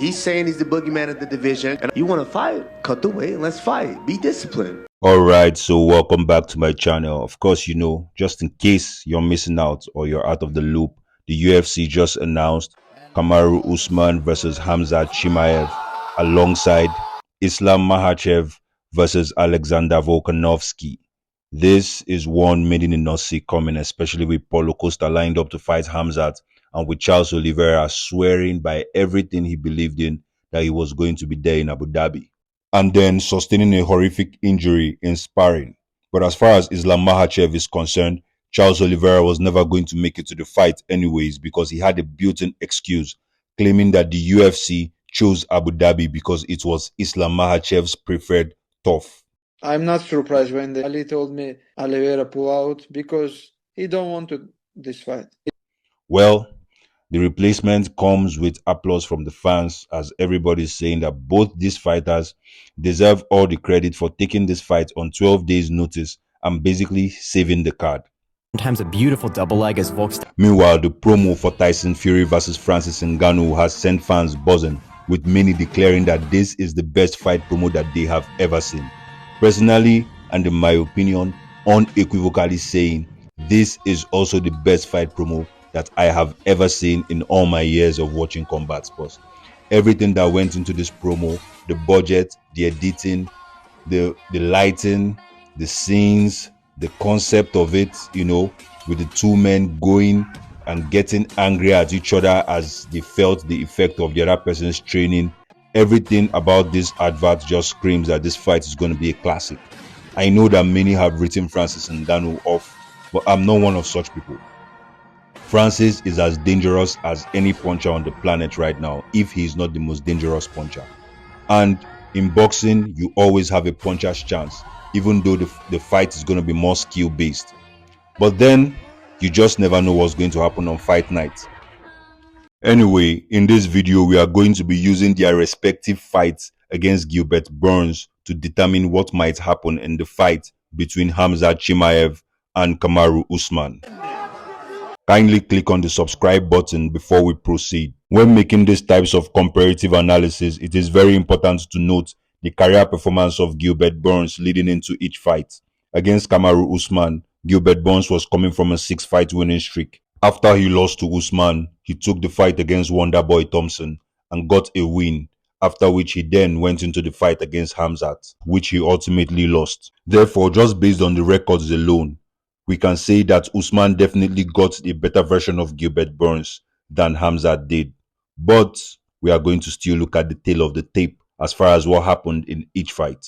He's saying he's the boogeyman of the division. And you want to fight? Cut the weight and let's fight. Be disciplined. Alright, so welcome back to my channel. Of course, just in case you're missing out or you're out of the loop, the UFC just announced KAMARU USMAN versus KHAMZAT CHIMAEV alongside Islam Makhachev versus Alexander Volkanovski. This is one many did not see coming, especially with Paulo Costa lined up to fight Khamzat and with Charles Oliveira swearing by everything he believed in that he was going to be there in Abu Dhabi, and then sustaining a horrific injury in sparring. But as far as Islam Makhachev is concerned, Charles Oliveira was never going to make it to the fight anyways because he had a built-in excuse, claiming that the UFC chose Abu Dhabi because it was Islam Makhachev's preferred turf. I'm not surprised when Ali told me Oliveira pull out because he don't want this fight. Well, the replacement comes with applause from the fans, as everybody's saying that both these fighters deserve all the credit for taking this fight on 12 days notice and basically saving the card. Sometimes a beautiful double leg as Volks. Meanwhile, the promo for Tyson Fury versus Francis Ngannou has sent fans buzzing, with many declaring that this is the best fight promo that they have ever seen. Personally, and in my opinion, unequivocally saying this is also the best fight promo that I have ever seen in all my years of watching combat sports. Everything that went into this promo, the budget, the editing, the lighting, the scenes, the concept of it, with the two men going and getting angry at each other as they felt the effect of the other person's training. Everything about this advert just screams that this fight is going to be a classic. I know that many have written Francis Ngannou off, but I'm not one of such people. Francis is as dangerous as any puncher on the planet right now, if he is not the most dangerous puncher. And in boxing, you always have a puncher's chance, even though the fight is going to be more skill based. But then, you just never know what's going to happen on fight night. Anyway, in this video, we are going to be using their respective fights against Gilbert Burns to determine what might happen in the fight between KHAMZAT CHIMAEV and KAMARU USMAN. Kindly click on the subscribe button before we proceed. When making these types of comparative analysis, it is very important to note the career performance of Gilbert Burns leading into each fight. Against KAMARU USMAN, Gilbert Burns was coming from a 6-fight winning streak. After he lost to Usman, he took the fight against Wonderboy Thompson and got a win, after which he then went into the fight against Khamzat, which he ultimately lost. Therefore, just based on the records alone, we can say that Usman definitely got a better version of Gilbert Burns than Khamzat did. But we are going to still look at the tail of the tape as far as what happened in each fight.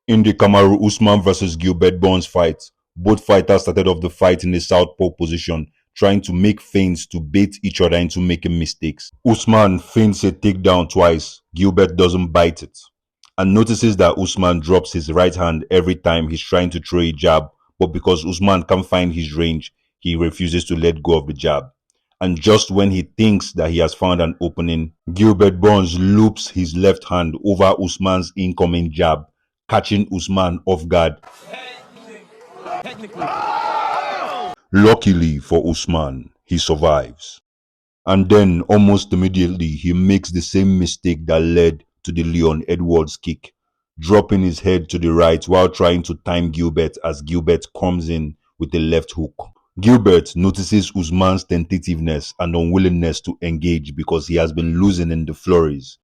In the KAMARU Usman versus Gilbert Burns fight, both fighters started off the fight in a southpaw position, trying to make feints to bait each other into making mistakes. Usman feints a takedown twice. Gilbert doesn't bite it, and notices that Usman drops his right hand every time he's trying to throw a jab, but because Usman can't find his range, he refuses to let go of the jab. And just when he thinks that he has found an opening, Gilbert Burns loops his left hand over Usman's incoming jab, catching Usman off guard. Luckily for Usman, he survives. And then almost immediately he makes the same mistake that led to the Leon Edwards kick, dropping his head to the right while trying to time Gilbert as Gilbert comes in with a left hook. Gilbert notices Usman's tentativeness and unwillingness to engage because he has been losing in the flurries.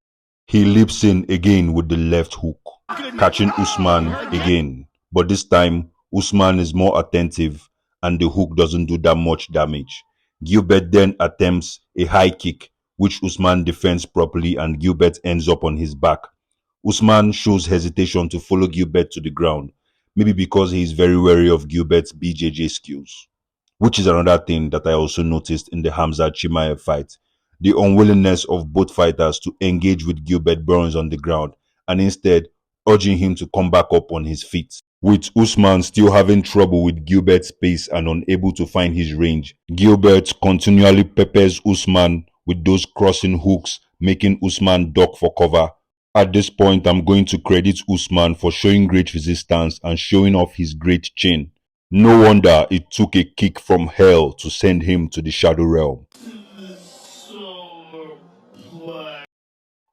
He leaps in again with the left hook, catching Usman again, but this time Usman is more attentive and the hook doesn't do that much damage. Gilbert then attempts a high kick, which Usman defends properly and Gilbert ends up on his back. Usman shows hesitation to follow Gilbert to the ground, maybe because he is very wary of Gilbert's BJJ skills, which is another thing that I also noticed in the KHAMZAT CHIMAEV fight. The unwillingness of both fighters to engage with Gilbert Burns on the ground and instead urging him to come back up on his feet. With Usman still having trouble with Gilbert's pace and unable to find his range, Gilbert continually peppers Usman with those crossing hooks, making Usman duck for cover. At this point, I'm going to credit Usman for showing great resistance and showing off his great chin. No wonder it took a kick from hell to send him to the shadow realm.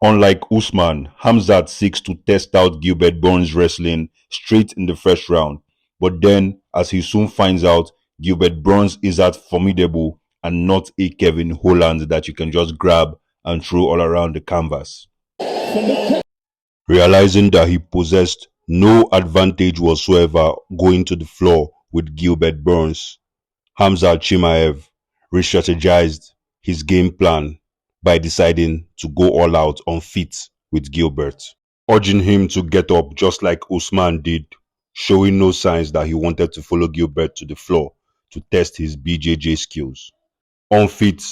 Unlike Usman, Khamzat seeks to test out Gilbert Burns' wrestling straight in the first round, but then, as he soon finds out, Gilbert Burns is as formidable and not a Kevin Holland that you can just grab and throw all around the canvas. Realizing that he possessed no advantage whatsoever going to the floor with Gilbert Burns, KHAMZAT CHIMAEV re-strategized his game plan by deciding to go all out on feet with Gilbert, urging him to get up just like Usman did, showing no signs that he wanted to follow Gilbert to the floor to test his BJJ skills. On feet,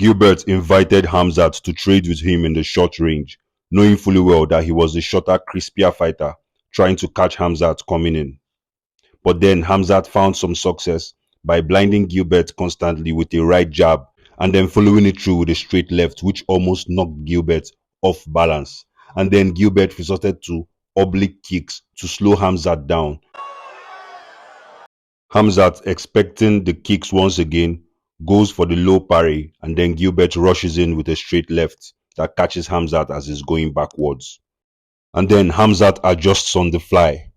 Gilbert invited Khamzat to trade with him in the short range, knowing fully well that he was a shorter, crispier fighter trying to catch Khamzat coming in. But then Khamzat found some success by blinding Gilbert constantly with a right jab and then following it through with a straight left, which almost knocked Gilbert off balance. And then Gilbert resorted to oblique kicks to slow Khamzat down. Khamzat, expecting the kicks once again, goes for the low parry, and then Gilbert rushes in with a straight left that catches Khamzat as he's going backwards. And then Khamzat adjusts on the fly,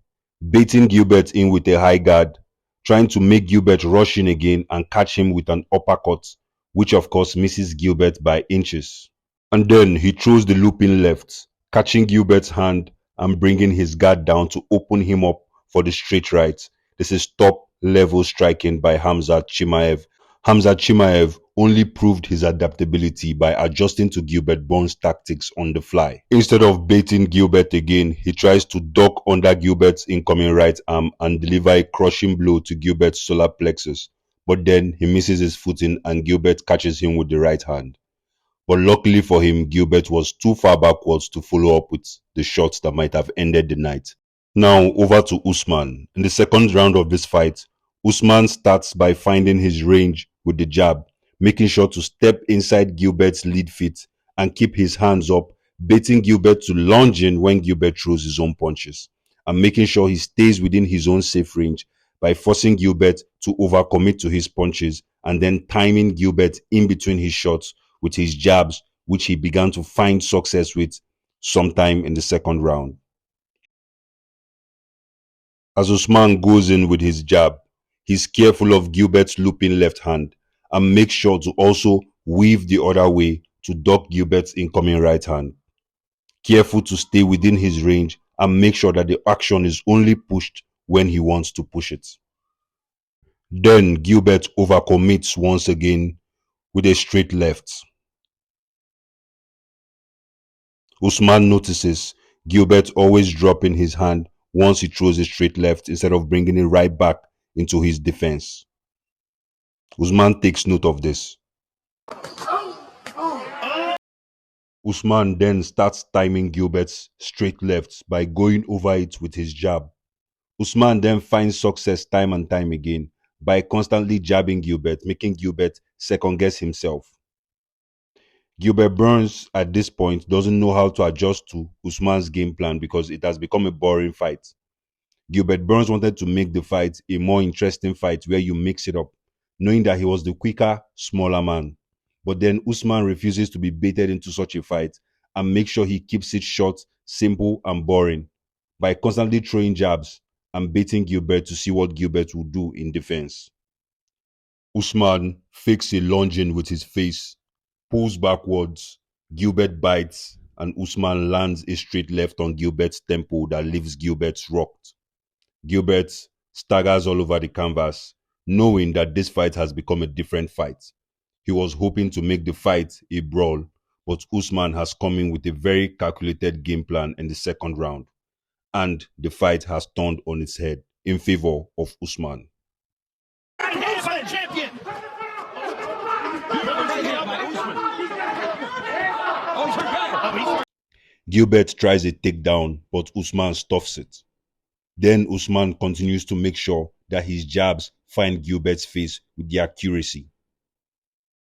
baiting Gilbert in with a high guard, trying to make Gilbert rush in again and catch him with an uppercut, which of course misses Gilbert by inches. And then he throws the looping left, catching Gilbert's hand and bringing his guard down to open him up for the straight right. This is top level striking by KHAMZAT CHIMAEV. KHAMZAT CHIMAEV only proved his adaptability by adjusting to Gilbert Burns' tactics on the fly. Instead of baiting Gilbert again, he tries to duck under Gilbert's incoming right arm and deliver a crushing blow to Gilbert's solar plexus. But then he misses his footing and Gilbert catches him with the right hand. But luckily for him, Gilbert was too far backwards to follow up with the shots that might have ended the night. Now over to Usman. In the second round of this fight, Usman starts by finding his range with the jab, making sure to step inside Gilbert's lead feet and keep his hands up, baiting Gilbert to lunge in when Gilbert throws his own punches, and making sure he stays within his own safe range by forcing Gilbert to overcommit to his punches and then timing Gilbert in between his shots with his jabs, which he began to find success with sometime in the second round. As Usman goes in with his jab, he's careful of Gilbert's looping left hand and makes sure to also weave the other way to duck Gilbert's incoming right hand. Careful to stay within his range and make sure that the action is only pushed when he wants to push it. Then Gilbert overcommits once again with a straight left. Usman notices Gilbert always dropping his hand once he throws a straight left instead of bringing it right back into his defense. Usman takes note of this. Usman then starts timing Gilbert's straight lefts by going over it with his jab. Usman then finds success time and time again by constantly jabbing Gilbert, making Gilbert second guess himself. Gilbert Burns at this point doesn't know how to adjust to Usman's game plan because it has become a boring fight. Gilbert Burns wanted to make the fight a more interesting fight where you mix it up, knowing that he was the quicker, smaller man. But then Usman refuses to be baited into such a fight and makes sure he keeps it short, simple, and boring by constantly throwing jabs and baiting Gilbert to see what Gilbert will do in defense. Usman fakes a lunge in with his face, pulls backwards, Gilbert bites, and Usman lands a straight left on Gilbert's temple that leaves Gilbert rocked. Gilbert staggers all over the canvas, knowing that this fight has become a different fight. He was hoping to make the fight a brawl, but Usman has come in with a very calculated game plan in the second round, and the fight has turned on its head in favor of Usman. Gilbert tries a takedown, but Usman stuffs it. Then Usman continues to make sure that his jabs find Gilbert's face with the accuracy.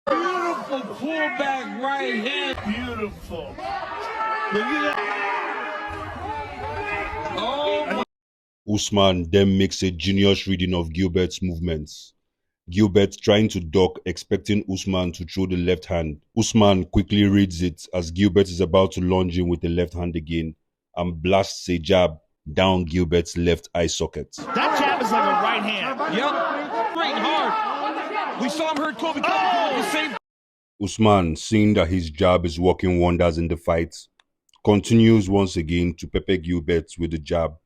Beautiful pullback right hand. Beautiful. Look at that. Oh. Usman then makes a genius reading of Gilbert's movements, Gilbert trying to duck, expecting Usman to throw the left hand. Usman quickly reads it as Gilbert is about to lunge in with the left hand again and blasts a jab down Gilbert's left eye socket. That jab is like a right hand. Yep. Straight hard. We saw him hurt Kobe. Oh! The same. Usman, seeing that his jab is working wonders in the fight, continues once again to pepper Gilbert with the jab,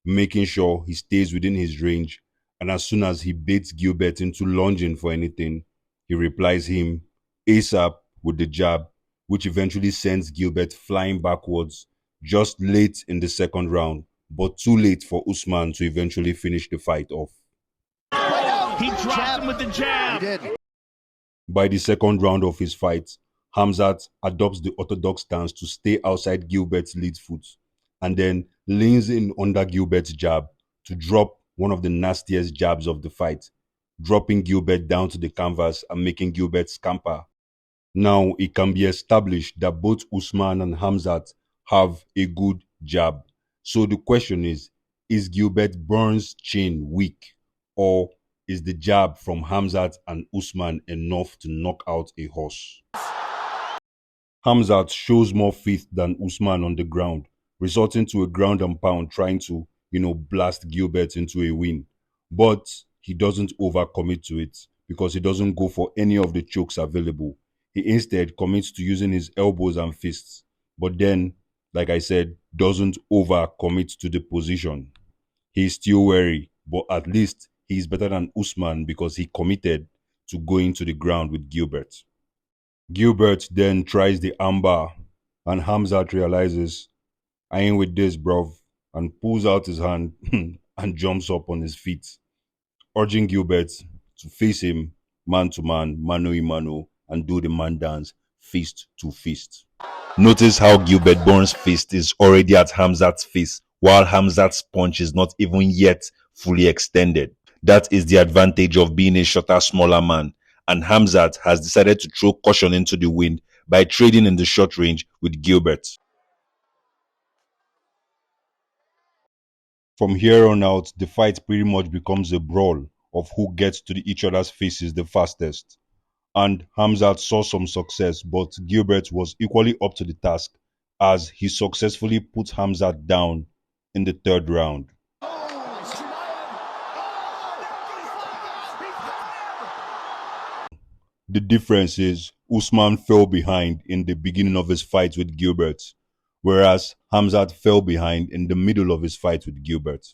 making sure he stays within his range, and as soon as he baits Gilbert into lunging for anything, he replies him ASAP with the jab, which eventually sends Gilbert flying backwards just late in the second round, but too late for Usman to eventually finish the fight off. He dropped him with the jab. He did. By the second round of his fight, KHAMZAT adopts the orthodox stance to stay outside Gilbert's lead foot and then leans in under Gilbert's jab to drop one of the nastiest jabs of the fight, dropping Gilbert down to the canvas and making Gilbert scamper. Now it can be established that both Usman and KHAMZAT have a good jab. So the question is Gilbert Burns' chin weak, or is the jab from KHAMZAT and Usman enough to knock out a horse? KHAMZAT shows more faith than Usman on the ground, resulting to a ground and pound trying to, blast Gilbert into a win. But he doesn't overcommit to it because he doesn't go for any of the chokes available. He instead commits to using his elbows and fists, but then, like I said, doesn't overcommit to the position. He's still wary, but at least he's better than Usman because he committed to going to the ground with Gilbert. Gilbert then tries the armbar, and KHAMZAT realizes, I ain't with this, bruv, and pulls out his hand and jumps up on his feet, urging Gilbert to face him man to man, mano a mano, and do the man dance fist to fist. Notice how Gilbert Burns' fist is already at KHAMZAT's face, while KHAMZAT's punch is not even yet fully extended. That is the advantage of being a shorter, smaller man, and KHAMZAT has decided to throw caution into the wind by trading in the short range with Gilbert. From here on out, the fight pretty much becomes a brawl of who gets to each other's faces the fastest. And KHAMZAT saw some success, but Gilbert was equally up to the task as he successfully put KHAMZAT down in the third round. The difference is Usman fell behind in the beginning of his fight with Gilbert, whereas KHAMZAT fell behind in the middle of his fight with Gilbert.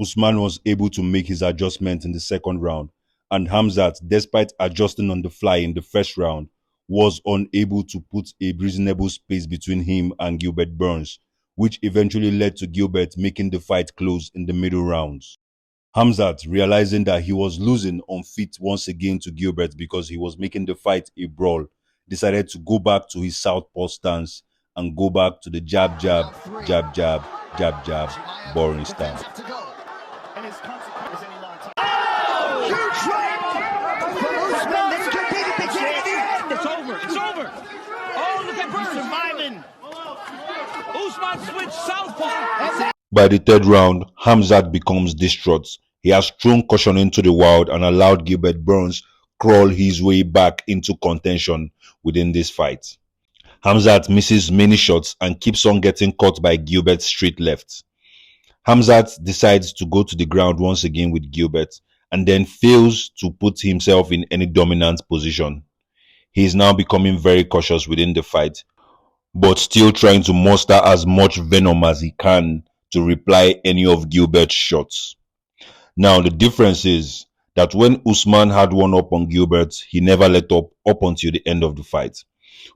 Usman was able to make his adjustment in the second round, and KHAMZAT, despite adjusting on the fly in the first round, was unable to put a reasonable space between him and Gilbert Burns, which eventually led to Gilbert making the fight close in the middle rounds. KHAMZAT, realizing that he was losing on feet once again to Gilbert because he was making the fight a brawl, decided to go back to his southpaw stance and go back to the jab, jab, jab, jab, jab, jab, boring style. It's over. It's over. Oh, look at Burns surviving. Usman switched southpaw. By the third round, KHAMZAT becomes distraught. He has thrown caution into the wild and allowed Gilbert Burns crawl his way back into contention within this fight. KHAMZAT misses many shots and keeps on getting caught by Gilbert's straight left. KHAMZAT decides to go to the ground once again with Gilbert and then fails to put himself in any dominant position. He is now becoming very cautious within the fight, but still trying to muster as much venom as he can to reply any of Gilbert's shots. Now, the difference is that when Usman had one up on Gilbert, he never let up until the end of the fight.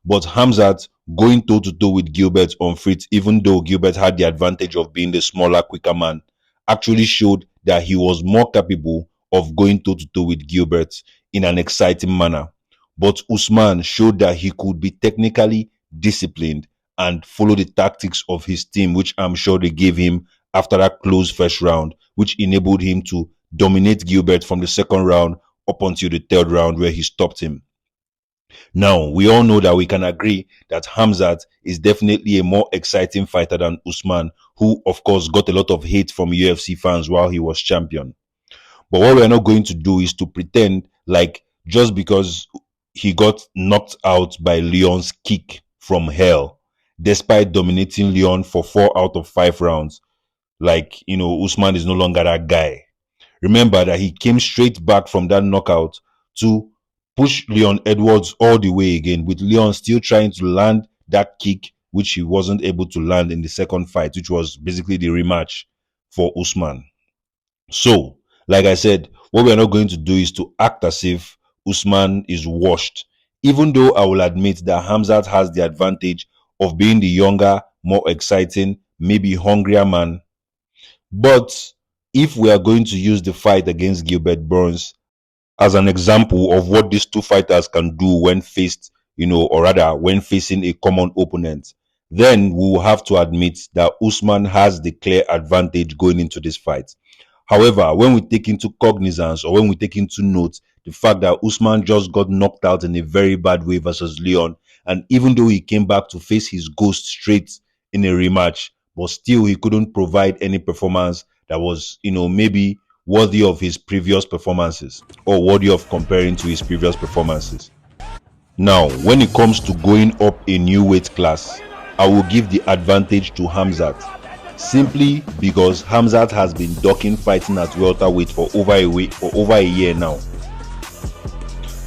But KHAMZAT, going toe-to-toe with Gilbert on feet, even though Gilbert had the advantage of being the smaller, quicker man, actually showed that he was more capable of going toe-to-toe with Gilbert in an exciting manner. But Usman showed that he could be technically disciplined and follow the tactics of his team, which I'm sure they gave him after that close first round, which enabled him to dominate Gilbert from the second round up until the third round where he stopped him. Now, we all know that we can agree that KHAMZAT is definitely a more exciting fighter than Usman, who of course got a lot of hate from UFC fans while he was champion. But what we're not going to do is to pretend Like, just because he got knocked out by Leon's kick from hell, despite dominating Leon for 4 out of 5 rounds, like, Usman is no longer that guy. Remember that he came straight back from that knockout to push Leon Edwards all the way again, with Leon still trying to land that kick, which he wasn't able to land in the second fight, which was basically the rematch for Usman. So, like I said, what we are not going to do is to act as if Usman is washed, even though I will admit that Khamzat has the advantage of being the younger, more exciting, maybe hungrier man. But if we are going to use the fight against Gilbert Burns as an example of what these two fighters can do when faced, or rather when facing a common opponent, then we will have to admit that Usman has the clear advantage going into this fight. However, when we take into cognizance, or when we take into note the fact that Usman just got knocked out in a very bad way versus Leon, and even though he came back to face his ghost straight in a rematch, but still he couldn't provide any performance that was, maybe worthy of his previous performances, or worthy of comparing to his previous performances. Now, when it comes to going up a new weight class, I will give the advantage to Khamzat, simply because Khamzat has been ducking fighting at welterweight for over a year now.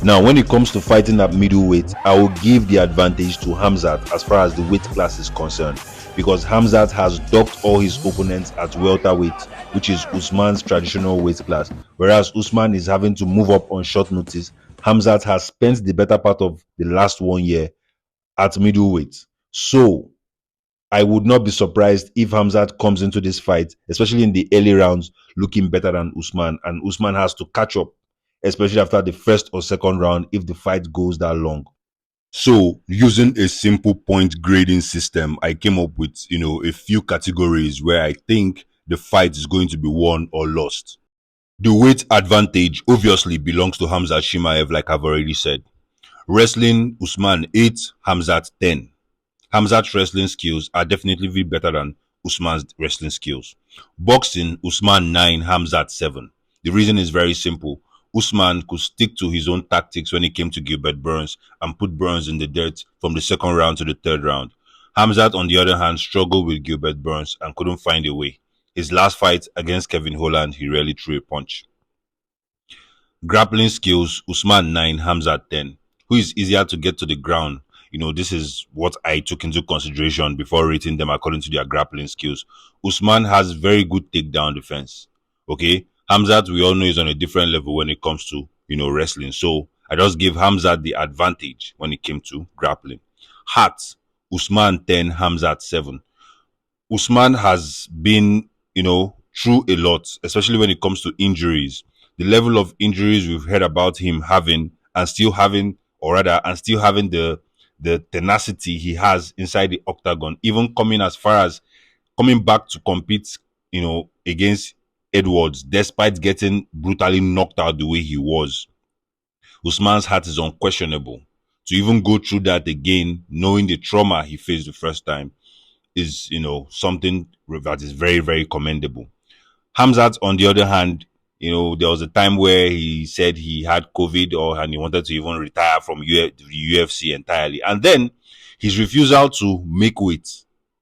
Now, when it comes to fighting at middleweight, I will give the advantage to Khamzat as far as the weight class is concerned, because Khamzat has ducked all his opponents at welterweight, which is Usman's traditional weight class, whereas Usman is having to move up on short notice. Khamzat has spent the better part of the last 1 year at middleweight. So I would not be surprised if Khamzat comes into this fight, especially in the early rounds, looking better than Usman, and Usman has to catch up, especially after the first or second round, if the fight goes that long. So, using a simple point grading system, I came up with, a few categories where I think the fight is going to be won or lost. The weight advantage obviously belongs to Khamzat Chimaev, like I've already said. Wrestling, Usman 8, Khamzat 10. Khamzat's wrestling skills are definitely better than Usman's wrestling skills. Boxing, Usman 9, Khamzat 7. The reason is very simple. Usman could stick to his own tactics when it came to Gilbert Burns and put Burns in the dirt from the second round to the third round. Khamzat, on the other hand, struggled with Gilbert Burns and couldn't find a way. His last fight against Kevin Holland, he rarely threw a punch. Grappling skills, Usman 9, Khamzat 10. Who is easier to get to the ground? This is what I took into consideration before rating them according to their grappling skills. Usman has very good takedown defense. Okay? Khamzat, we all know, is on a different level when it comes to, wrestling. So I just give Khamzat the advantage when it came to grappling. Heart, Usman 10, Khamzat 7. Usman has been, through a lot, especially when it comes to injuries. The level of injuries we've heard about him having, and still having the tenacity he has inside the octagon, even coming as far as coming back to compete, against Edwards, despite getting brutally knocked out the way he was. Usman's heart is unquestionable. To even go through that again, knowing the trauma he faced the first time, is, something that is very, very commendable. Khamzat, on the other hand, there was a time where he said he had COVID, and he wanted to even retire from the UFC entirely. And then his refusal to make weight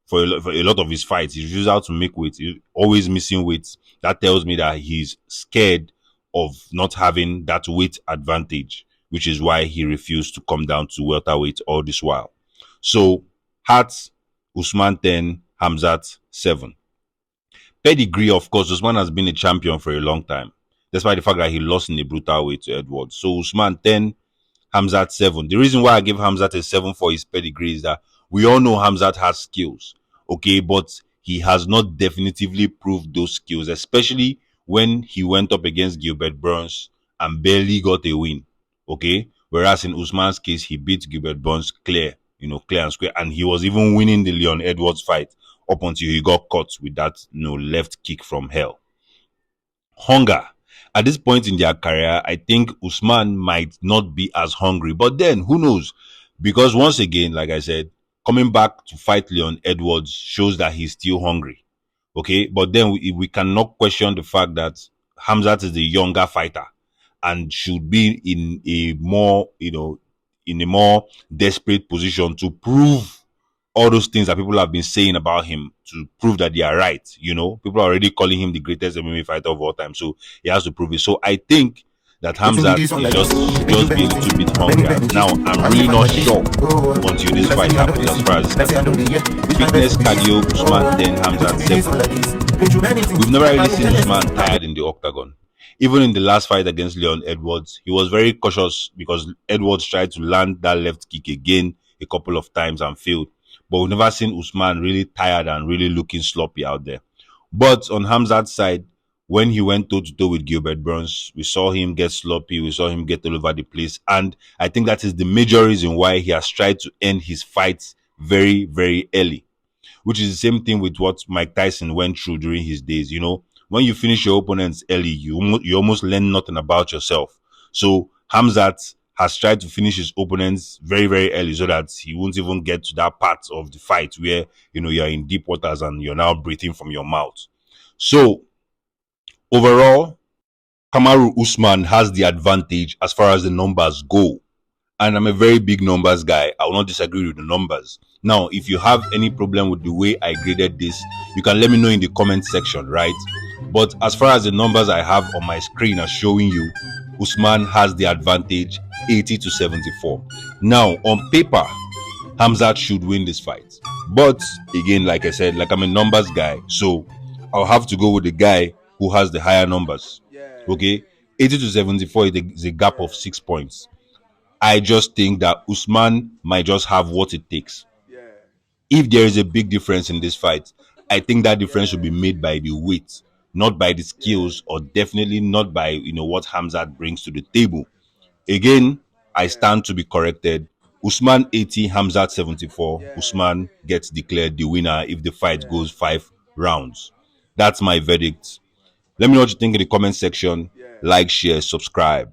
for a lot of his fights, his refusal to make weight, always missing weight. That tells me that he's scared of not having that weight advantage, which is why he refused to come down to welterweight all this while. So, Hart, Usman 10, Khamzat 7. Pedigree, of course, Usman has been a champion for a long time, despite the fact that he lost in a brutal way to Edwards. So Usman 10, Khamzat 7. The reason why I give Khamzat a 7 for his pedigree is that we all know Khamzat has skills, okay, but he has not definitively proved those skills, especially when he went up against Gilbert Burns and barely got a win, okay? Whereas in Usman's case, he beat Gilbert Burns clear and square, and he was even winning the Leon Edwards fight up until he got caught with that left kick from hell. Hunger. At this point in their career, I think Usman might not be as hungry, but then who knows? Because once again, like I said, coming back to fight Leon Edwards shows that he's still hungry. Okay, but then we cannot question the fact that Khamzat is the younger fighter, and should be in a more, in a more desperate position to prove all those things that people have been saying about him, to prove that they are right. People are already calling him the greatest MMA fighter of all time, so he has to prove it. So I think that Hamzat should just be a little bit hungrier. Now, I'm really not sure until this fight happens as far as fitness, cardio, Usman 10, Hamzat 7. We've never really seen Usman tired in the octagon. Even in the last fight against Leon Edwards, he was very cautious because Edwards tried to land that left kick again a couple of times and failed. But we've never seen Usman really tired and really looking sloppy out there. But on Hamzat's side, when he went toe-to-toe with Gilbert Burns, we saw him get sloppy, we saw him get all over the place. And I think that is the major reason why he has tried to end his fights very, very early, which is the same thing with what Mike Tyson went through during his days. When you finish your opponents early, you almost learn nothing about yourself. So Hamzat has tried to finish his opponents very, very early so that he won't even get to that part of the fight where, you're in deep waters and you're now breathing from your mouth. So overall, KAMARU Usman has the advantage as far as the numbers go. And I'm a very big numbers guy. I will not disagree with the numbers. Now, if you have any problem with the way I graded this, you can let me know in the comment section, right? But as far as the numbers I have on my screen are showing you, Usman has the advantage 80-74. Now, on paper, Hamzat should win this fight. But again, like I said, I'm a numbers guy, so I'll have to go with the guy who has the higher numbers. Okay? 80-74 is a gap of 6 points. I just think that Usman might just have what it takes. If there is a big difference in this fight, I think that difference will be made by the weight, not by the skills, or definitely not by what Hamzat brings to the table. Again, I stand to be corrected. Usman 80, Hamzat 74. Usman gets declared the winner if the fight goes 5 rounds. That's my verdict. Let me know what you think in the comment section. Like, share, subscribe.